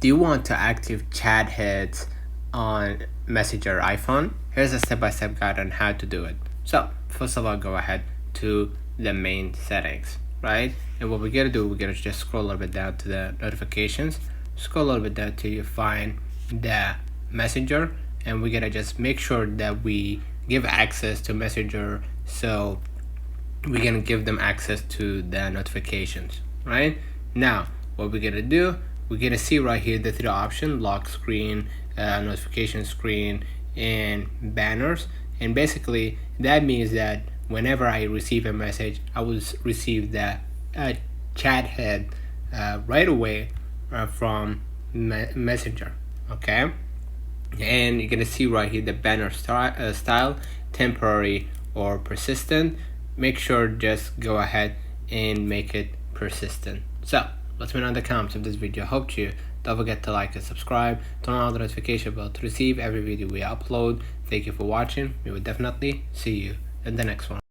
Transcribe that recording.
Do you want to active chat heads on Messenger iPhone? Here's a step-by-step guide on how to do it. So first of all, go ahead to the main settings, right? And what we're gonna do, we're gonna just scroll a little bit down to the notifications, scroll a little bit down till you find the Messenger, and we're gonna just make sure that we give access to Messenger, so we're gonna give them access to the notifications. Right now, what we're gonna do, we're gonna see right here the three options: lock screen, notification screen, and banners. And basically that means that whenever I receive a message, I will receive the chat head right away from Messenger. Okay, and you're gonna see right here the banner style, temporary or persistent. Make sure just go ahead and make it persistent. So let me know in the comments if this video helped you. Don't forget to like and subscribe, turn on the notification bell to receive every video we upload. Thank you for watching. We will definitely see you in the next one.